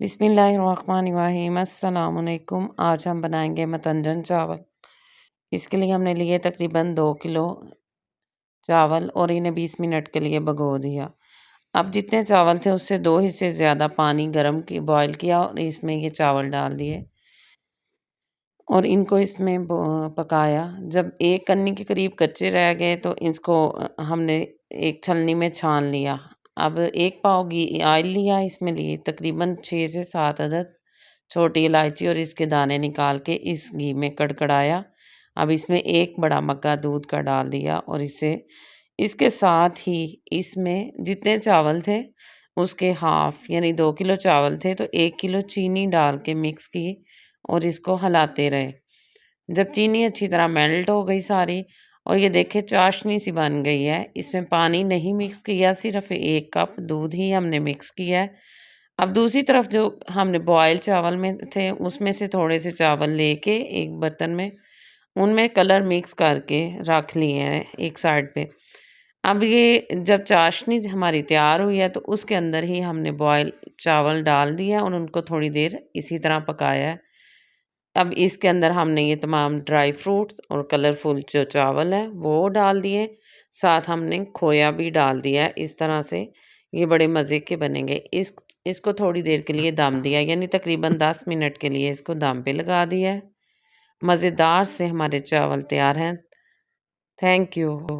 बिस्मिल्लाहिर्रहमानिर्रहीम अस्सलामुअलैकुम। आज हम बनाएंगे मतंजन चावल। इसके लिए हमने लिए तकरीबन 2 किलो चावल और इन्हें 20 मिनट के लिए भिगो दिया। अब जितने चावल थे उससे 2 हिस्से ज़्यादा पानी गर्म की बॉयल किया और इसमें ये चावल डाल दिए और इनको इसमें पकाया। जब एक कन्नी के करीब कच्चे रह गए तो इसको हमने एक छलनी में छान लिया। अब 1 पाव ऑयल लिया, इसमें लिए तकरीबन 6 से 7 अदद छोटी इलायची और इसके दाने निकाल के इस घी में कड़कड़ाया। अब इसमें 1 बड़ा मग्गा दूध का डाल दिया और इसे इसके साथ ही इसमें जितने चावल थे उसके हाफ यानी 2 किलो चावल थे तो 1 किलो चीनी डाल के मिक्स की और इसको हिलाते रहे। जब चीनी अच्छी तरह मेल्ट हो गई सारी और ये देखे चाशनी सी बन गई है, इसमें पानी नहीं मिक्स किया, सिर्फ 1 कप दूध ही हमने मिक्स किया है। अब दूसरी तरफ जो हमने बॉयल चावल में थे उसमें से थोड़े से चावल लेके एक बर्तन में उनमें कलर मिक्स करके रख लिए हैं एक साइड पे। अब ये जब चाशनी हमारी तैयार हुई है तो उसके अंदर ही हमने बॉयल चावल डाल दिया और उनको थोड़ी देर इसी तरह पकाया है। अब इसके अंदर हमने ये तमाम ड्राई फ्रूट्स और कलरफुल जो चावल है वो डाल दिए, साथ हमने खोया भी डाल दिया है। इस तरह से ये बड़े मज़े के बनेंगे। इसको थोड़ी देर के लिए दम दिया, यानी तकरीबन 10 मिनट के लिए इसको दम पे लगा दिया है। मज़ेदार से हमारे चावल तैयार हैं। Thank you.